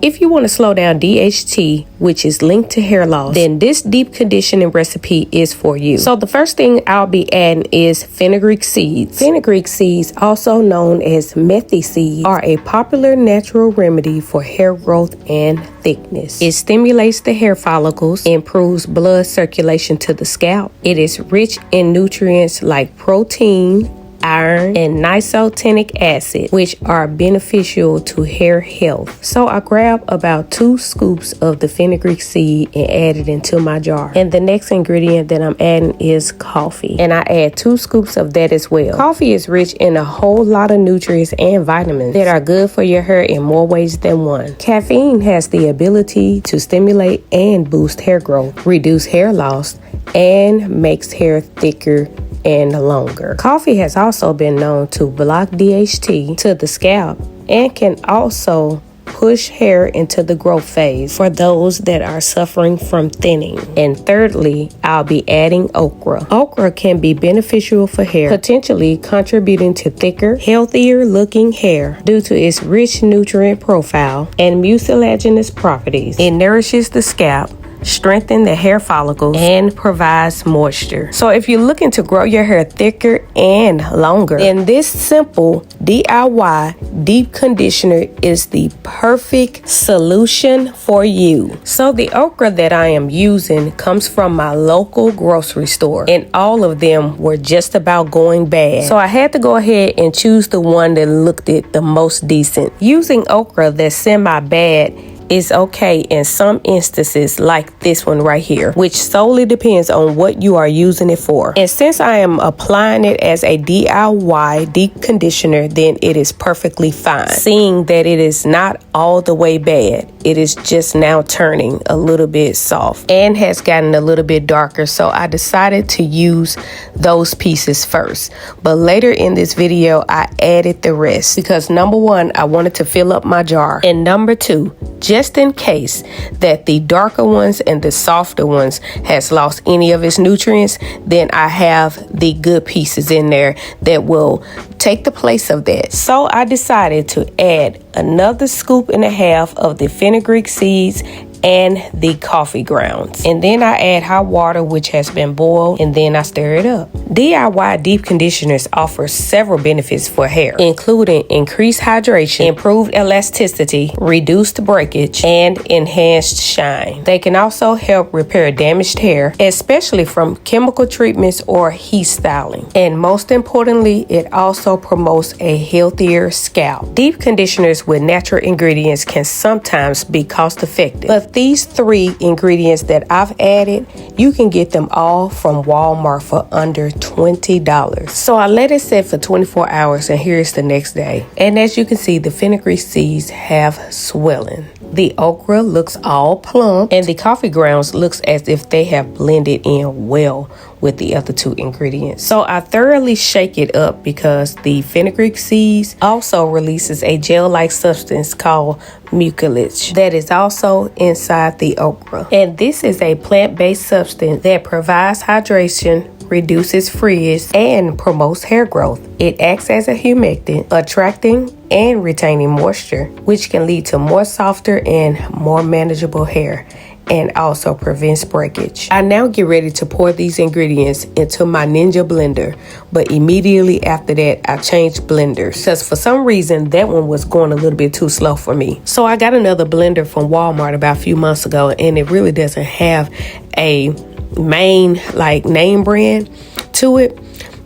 If you want to slow down DHT, which is linked to hair loss, then this deep conditioning recipe is for you. So the first thing I'll be adding is fenugreek seeds. Fenugreek seeds, also known as methy seeds, are a popular natural remedy for hair growth and thickness. It stimulates the hair follicles, improves blood circulation to the scalp. It is rich in nutrients like protein, iron, and nisotenic acid, which are beneficial to hair health. So I grab about 2 scoops of the fenugreek seed and add it into my jar. And the next ingredient that I'm adding is coffee. And I add 2 scoops of that as well. Coffee is rich in a whole lot of nutrients and vitamins that are good for your hair in more ways than one. Caffeine has the ability to stimulate and boost hair growth, reduce hair loss, and makes hair thicker and longer. Coffee has also been known to block DHT to the scalp and can also push hair into the growth phase for those that are suffering from thinning. And thirdly, I'll be adding okra. Okra can be beneficial for hair, potentially contributing to thicker, healthier looking hair due to its rich nutrient profile and mucilaginous properties. It nourishes the scalp, strengthen the hair follicles, and provides moisture. So if you're looking to grow your hair thicker and longer, then this simple DIY deep conditioner is the perfect solution for you. So the okra that I am using comes from my local grocery store, and all of them were just about going bad. So I had to go ahead and choose the one that looked it the most decent. Using okra that's semi-bad is okay in some instances, like this one right here, which solely depends on what you are using it for. And since I am applying it as a DIY deep conditioner, then it is perfectly fine, seeing that it is not all the way bad. It is just now turning a little bit soft and has gotten a little bit darker, so I decided to use those pieces first. But later in this video, I added the rest because number one, I wanted to fill up my jar, and number two, just in case that the darker ones and the softer ones has lost any of its nutrients, then I have the good pieces in there that will take the place of that. So I decided to add another scoop and a half of the fenugreek seeds and the coffee grounds. And then I add hot water, which has been boiled, and then I stir it up. DIY deep conditioners offer several benefits for hair, including increased hydration, improved elasticity, reduced breakage, and enhanced shine. They can also help repair damaged hair, especially from chemical treatments or heat styling. And most importantly, it also promotes a healthier scalp. Deep conditioners with natural ingredients can sometimes be cost effective, but these 3 ingredients that I've added, you can get them all from Walmart for under $20. So I let it sit for 24 hours, and here's the next day. And as you can see, the fenugreek seeds have swelling. The okra looks all plump, and the coffee grounds looks as if they have blended in well with the other 2 ingredients. So I thoroughly shake it up because the fenugreek seeds also releases a gel-like substance called mucilage that is also inside the okra. And this is a plant-based substance that provides hydration, reduces frizz, and promotes hair growth. It acts as a humectant, attracting and retaining moisture, which can lead to more softer and more manageable hair, and also prevents breakage. I now get ready to pour these ingredients into my Ninja blender, but immediately after that, I changed blenders because for some reason that one was going a little bit too slow for me. So I got another blender from Walmart about a few months ago, and it really doesn't have a main name brand to it,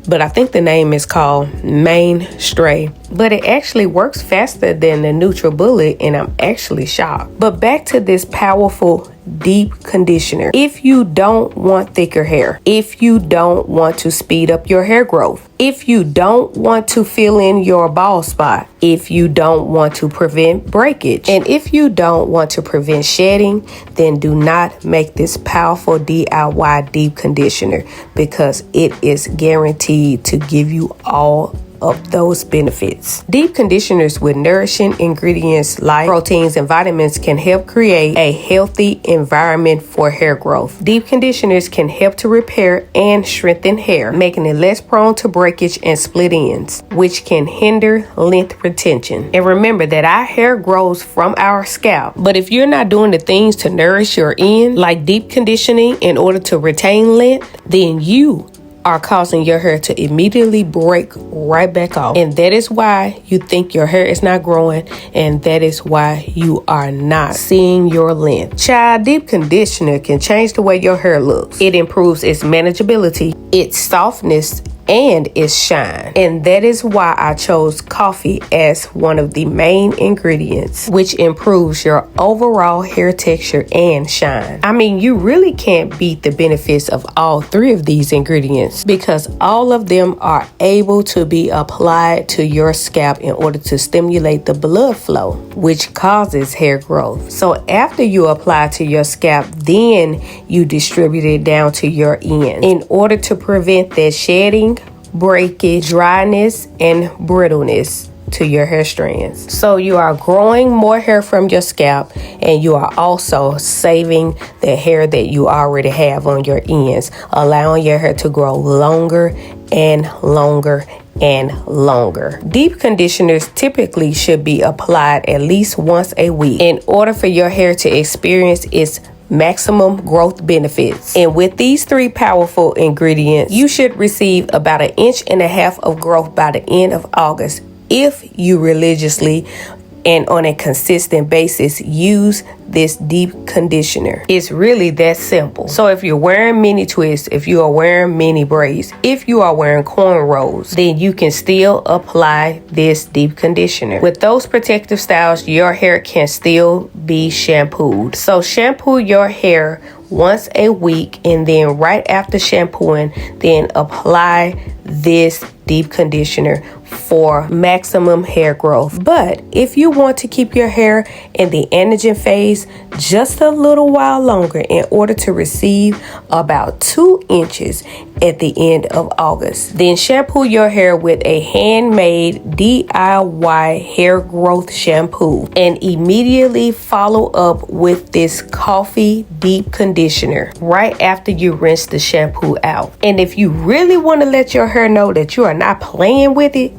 but I think the name is called Mainstay. But it actually works faster than the NutriBullet, and I'm actually shocked. But back to this powerful deep conditioner. If you don't want thicker hair, if you don't want to speed up your hair growth, if you don't want to fill in your bald spot, if you don't want to prevent breakage, and if you don't want to prevent shedding, then do not make this powerful DIY deep conditioner, because it is guaranteed to give you all of those benefits. Deep conditioners with nourishing ingredients like proteins and vitamins can help create a healthy environment for hair growth. Deep conditioners can help to repair and strengthen hair, making it less prone to breakage and split ends, which can hinder length retention. And remember that our hair grows from our scalp, but if you're not doing the things to nourish your end, like deep conditioning in order to retain length, then you are causing your hair to immediately break right back off. And that is why you think your hair is not growing, and that is why you are not seeing your length. Child, deep conditioner can change the way your hair looks. It improves its manageability, its softness, and its shine. And that is why I chose coffee as one of the main ingredients, which improves your overall hair texture and shine. I mean, you really can't beat the benefits of all three of these ingredients, because all of them are able to be applied to your scalp in order to stimulate the blood flow, which causes hair growth. So after you apply to your scalp, then you distribute it down to your ends in order to prevent that shedding, breakage, dryness, and brittleness to your hair strands. So you are growing more hair from your scalp, and you are also saving the hair that you already have on your ends, allowing your hair to grow longer and longer and longer. Deep conditioners typically should be applied at least once a week in order for your hair to experience its maximum growth benefits. And with these three powerful ingredients, you should receive about 1.5 inches of growth by the end of August if you religiously and on a consistent basis use this deep conditioner. It's really that simple. So if you're wearing mini twists, if you are wearing mini braids, if you are wearing cornrows, then you can still apply this deep conditioner. With those protective styles, your hair can still be shampooed. So shampoo your hair once a week, and then right after shampooing, then apply this deep conditioner for maximum hair growth. But if you want to keep your hair in the anagen phase just a little while longer in order to receive about 2 inches at the end of August, then shampoo your hair with a handmade DIY hair growth shampoo and immediately follow up with this coffee deep conditioner right after you rinse the shampoo out. And if you really want to let your hair know that you are not playing with it,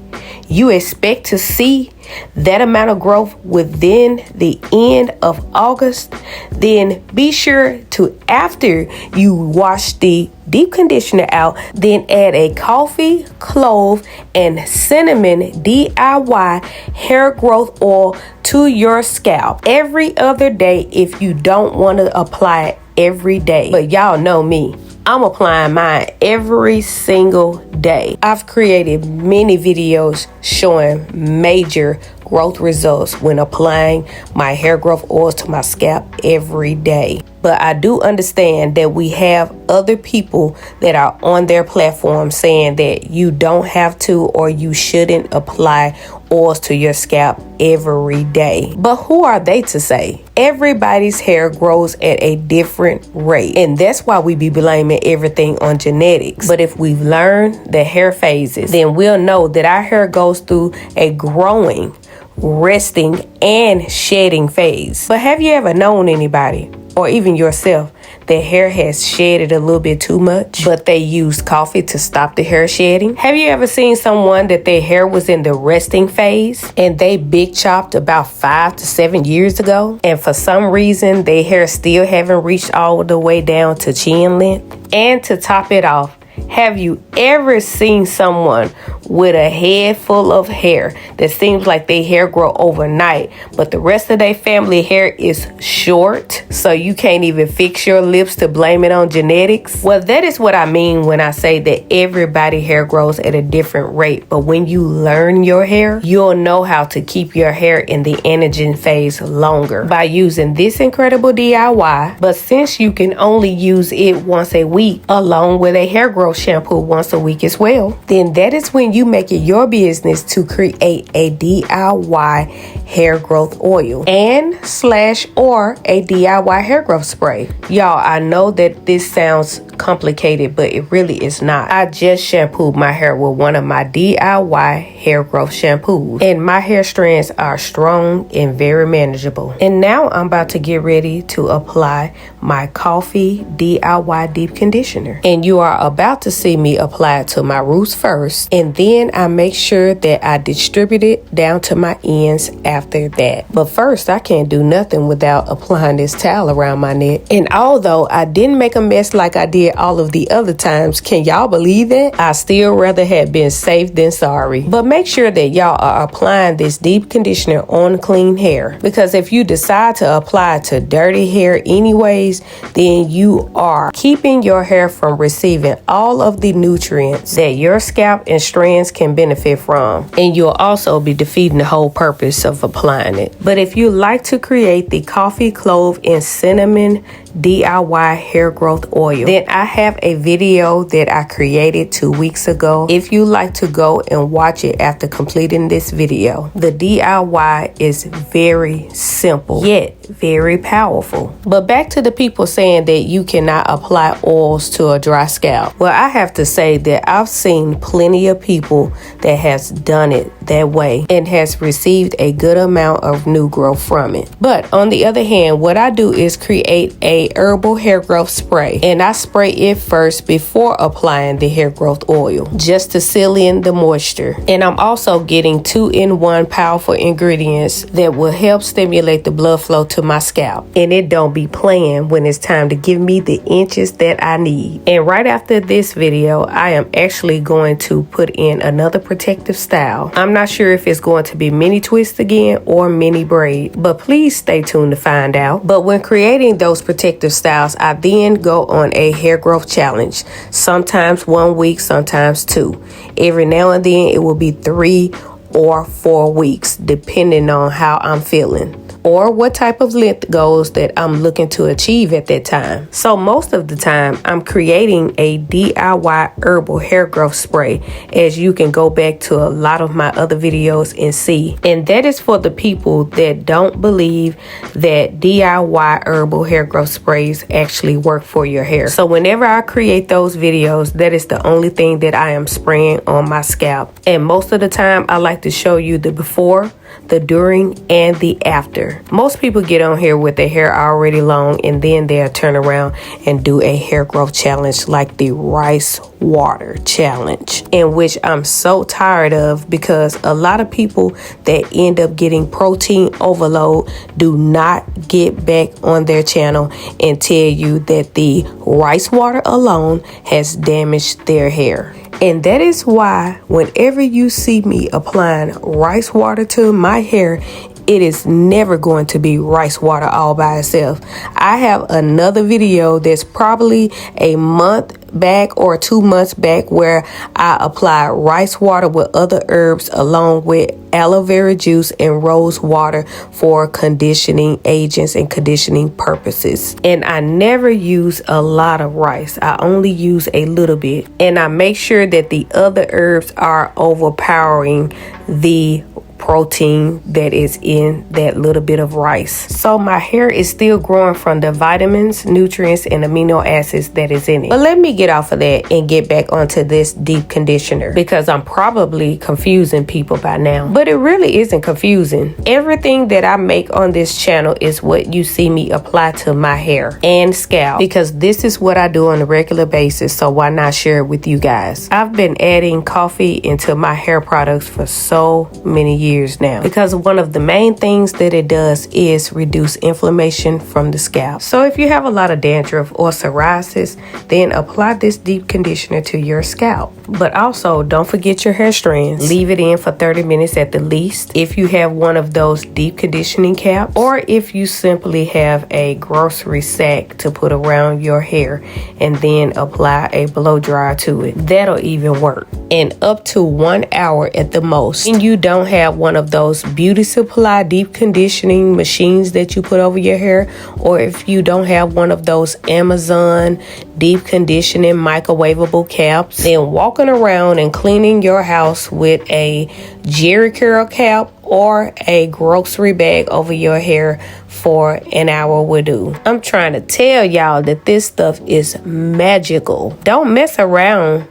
you expect to see that amount of growth within the end of August, then be sure to, after you wash the deep conditioner out, then add a coffee, clove, and cinnamon DIY hair growth oil to your scalp every other day if you don't want to apply it every day. But y'all know me, I'm applying mine every single day. I've created many videos showing major growth results when applying my hair growth oils to my scalp every day. But I do understand that we have other people that are on their platform saying that you don't have to or you shouldn't apply oils to your scalp every day. But who are they to say? Everybody's hair grows at a different rate, and that's why we be blaming everything on genetics. But if we've learned the hair phases, then we'll know that our hair goes through a growing, resting, and shedding phase. But have you ever known anybody, or even yourself, that hair has shedded a little bit too much, but they used coffee to stop the hair shedding? Have you ever seen someone that their hair was in the resting phase and they big chopped about 5 to 7 years ago, and for some reason their hair still haven't reached all the way down to chin length? And to top it off, have you ever seen someone with a head full of hair that seems like their hair grow overnight, but the rest of their family hair is short, so you can't even fix your lips to blame it on genetics? Well, that is what I mean when I say that everybody hair grows at a different rate. But when you learn your hair, you'll know how to keep your hair in the anagen phase longer by using this incredible DIY. But since you can only use it once a week along with a hair growth shampoo once a week as well, then that is when you make it your business to create a DIY hair growth oil or a DIY hair growth spray. Y'all, I know that this sounds complicated, but it really is not. I just shampooed my hair with one of my DIY hair growth shampoos, and my hair strands are strong and very manageable. And now I'm about to get ready to apply my coffee DIY deep conditioner, and you are about to see me apply it to my roots first, and then I make sure that I distribute it down to my ends after that. But first, I can't do nothing without applying this towel around my neck. And although I didn't make a mess like I did all of the other times, can y'all believe that? I still rather have been safe than sorry. But make sure that y'all are applying this deep conditioner on clean hair, because if you decide to apply it to dirty hair anyways, then you are keeping your hair from receiving all of the nutrients that your scalp and strands can benefit from, and you'll also be defeating the whole purpose of applying it. But if you like to create the coffee, clove, and cinnamon DIY hair growth oil, then I have a video that I created 2 weeks ago. If you like to go and watch it after completing this video, the DIY is very simple yet very powerful. But back to the people saying that you cannot apply oils to a dry scalp. Well, I have to say that I've seen plenty of people that has done it that way and has received a good amount of new growth from it. But on the other hand, what I do is create a herbal hair growth spray, and I spray it first before applying the hair growth oil, just to seal in the moisture. And I'm also getting 2-in-1 powerful ingredients that will help stimulate the blood flow to my scalp, and it don't be playing when it's time to give me the inches that I need. And right after this video, I am actually going to put in another protective style. I'm not sure if it's going to be mini twist again or mini braid, but please stay tuned to find out. But when creating those protective styles, I then go on a hair growth challenge, sometimes 1 week, sometimes 2. Every now and then it will be 3 or 4 weeks, depending on how I'm feeling or what type of length goals that I'm looking to achieve at that time. So most of the time, I'm creating a DIY herbal hair growth spray, as you can go back to a lot of my other videos and see. And that is for the people that don't believe that DIY herbal hair growth sprays actually work for your hair. So whenever I create those videos, that is the only thing that I am spraying on my scalp. And most of the time, I like to show you the before, the during, and the after. Most people get on here with their hair already long, and then they'll turn around and do a hair growth challenge like the rice water challenge, in which I'm so tired of, because a lot of people that end up getting protein overload do not get back on their channel and tell you that the rice water alone has damaged their hair. And that is why whenever you see me applying rice water to my hair, it is never going to be rice water all by itself. I have another video that's probably a month back or 2 months back where I apply rice water with other herbs along with aloe vera juice and rose water for conditioning agents and conditioning purposes. And I never use a lot of rice. I only use a little bit. And I make sure that the other herbs are overpowering the protein that is in that little bit of rice. So my hair is still growing from the vitamins, nutrients, and amino acids that is in it. But let me get off of that and get back onto this deep conditioner, because I'm probably confusing people by now. But it really isn't confusing. Everything that I make on this channel is what you see me apply to my hair and scalp, because this is what I do on a regular basis, so why not share it with you guys? I've been adding coffee into my hair products for so many years now, because one of the main things that it does is reduce inflammation from the scalp. So if you have a lot of dandruff or psoriasis, then apply this deep conditioner to your scalp. But also, don't forget your hair strands. Leave it in for 30 minutes at the least if you have one of those deep conditioning caps, or if you simply have a grocery sack to put around your hair and then apply a blow dryer to it. That'll even work. And up to 1 hour at the most. And you don't have one of those beauty supply deep conditioning machines that you put over your hair, or if you don't have one of those Amazon deep conditioning microwavable caps, then walking around and cleaning your house with a Jerry curl cap or a grocery bag over your hair for an hour will do. I'm trying to tell y'all that this stuff is magical. Don't mess around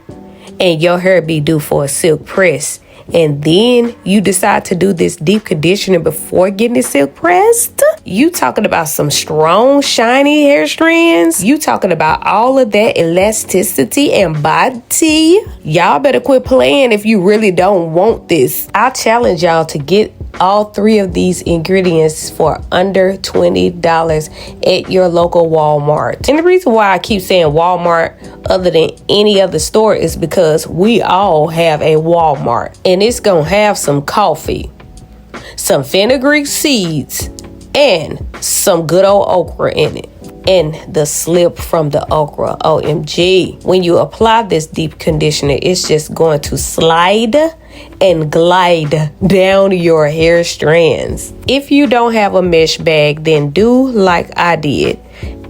and your hair be due for a silk press, and then you decide to do this deep conditioner before getting it silk pressed. You talking about some strong, shiny hair strands. You talking about all of that elasticity and body. Y'all better quit playing if you really don't want this. I challenge y'all to get all 3 of these ingredients for under $20 at your local Walmart. And the reason why I keep saying Walmart other than any other store is because we all have a Walmart, and it's gonna have some coffee, some fenugreek seeds, and some good old okra in it. And the slip from the okra, OMG. When you apply this deep conditioner, it's just going to slide and glide down your hair strands. If you don't have a mesh bag, then do like I did.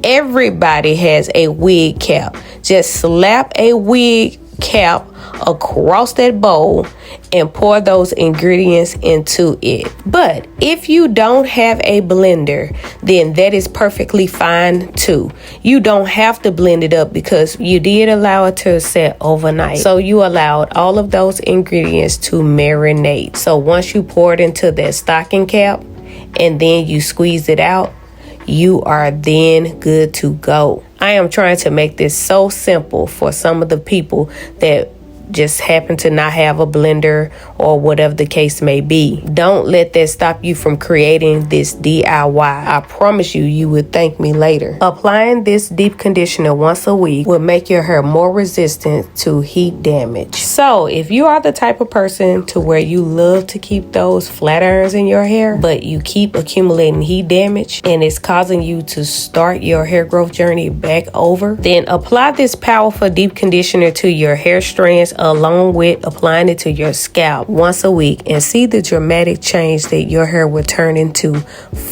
Everybody has a wig cap. Just slap a wig cap across that bowl and pour those ingredients into it. But if you don't have a blender, then that is perfectly fine too. You don't have to blend it up because you did allow it to set overnight. So you allowed all of those ingredients to marinate. So once you pour it into that stocking cap and then you squeeze it out, you are then good to go. I am trying to make this so simple for some of the people that just happen to not have a blender or whatever the case may be. Don't let that stop you from creating this DIY. I promise you, you would thank me later. Applying this deep conditioner once a week will make your hair more resistant to heat damage. So if you are the type of person to where you love to keep those flat irons in your hair, but you keep accumulating heat damage and it's causing you to start your hair growth journey back over, then apply this powerful deep conditioner to your hair strands along with applying it to your scalp once a week and see the dramatic change that your hair will turn into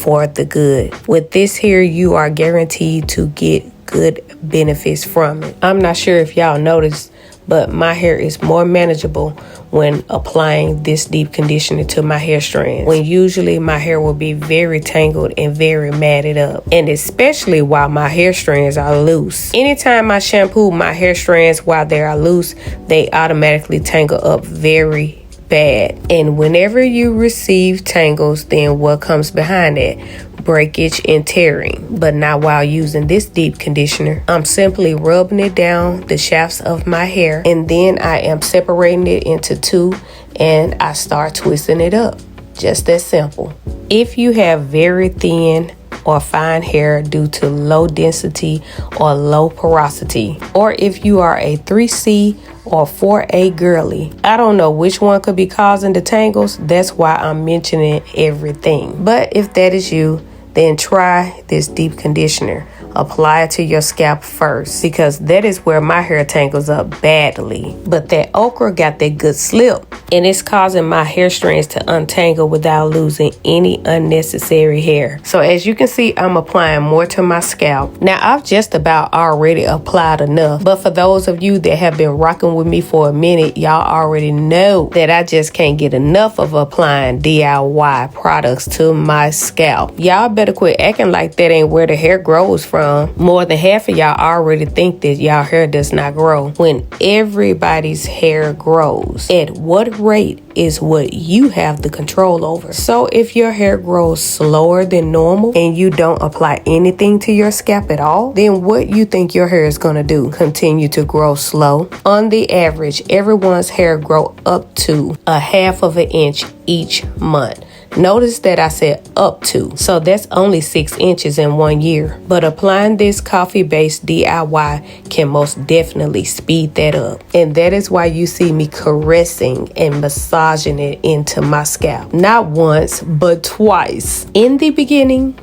for the good. With this here, you are guaranteed to get good benefits from it. I'm not sure if y'all noticed, but my hair is more manageable when applying this deep conditioner to my hair strands, when usually my hair will be very tangled and very matted up, and especially while my hair strands are loose. Anytime I shampoo my hair strands while they are loose, they automatically tangle up very bad. And whenever you receive tangles, then what comes behind that? Breakage and tearing. But not while using this deep conditioner. I'm simply rubbing it down the shafts of my hair, and then I am separating it into 2 and I start twisting it up. Just that simple. If you have very thin or fine hair due to low density or low porosity, or if you are a 3C or 4A girly, I don't know which one could be causing the tangles. That's why I'm mentioning everything. But if that is you, then try this deep conditioner. Apply it to your scalp first, because that is where my hair tangles up badly. But that okra got that good slip, and it's causing my hair strands to untangle without losing any unnecessary hair. So as you can see, I'm applying more to my scalp. Now I've just about already applied enough, but for those of you that have been rocking with me for a minute, y'all already know that I just can't get enough of applying DIY products to my scalp. Y'all better quit acting like that ain't where the hair grows from. More than half of y'all already think that y'all hair does not grow, when everybody's hair grows. At what rate is what you have the control over. So if your hair grows slower than normal and you don't apply anything to your scalp at all, then what you think your hair is going to do? Continue to grow slow? On the average, everyone's hair grow up to 1/2 of an inch each month. Notice that I said up to, so that's only 6 inches in 1 year. But applying this coffee-based DIY can most definitely speed that up. And that is why you see me caressing and massaging it into my scalp. Not once, but twice. In the beginning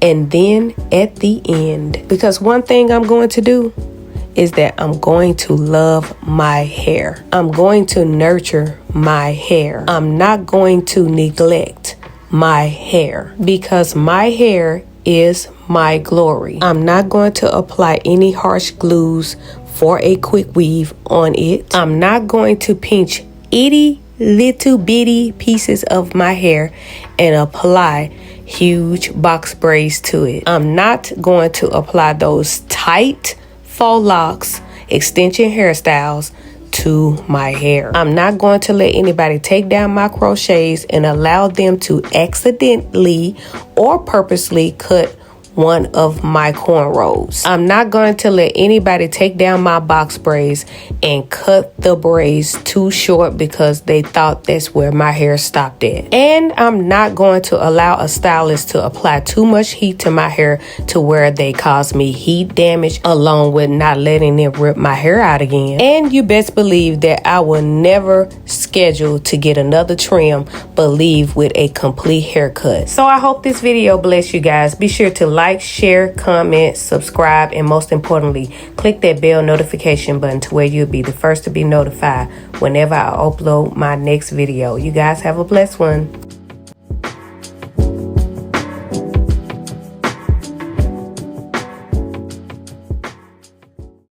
and then at the end. Because one thing I'm going to do is that I'm going to love my hair. I'm going to nurture my hair. I'm not going to neglect my hair because my hair is my glory. I'm not going to apply any harsh glues for a quick weave on it. I'm not going to pinch itty little bitty pieces of my hair and apply huge box braids to it. I'm not going to apply those tight faux locks, extension hairstyles to my hair. I'm not going to let anybody take down my crochets and allow them to accidentally or purposely cut one of my cornrows. I'm not going to let anybody take down my box braids and cut the braids too short because they thought that's where my hair stopped at. And I'm not going to allow a stylist to apply too much heat to my hair to where they cause me heat damage, along with not letting it rip my hair out again. And you best believe that I will never schedule to get another trim but leave with a complete haircut. So I hope this video bless you guys. Be sure to like, share, comment, subscribe, and most importantly, click that bell notification button to where you'll be the first to be notified whenever I upload my next video. You guys have a blessed one.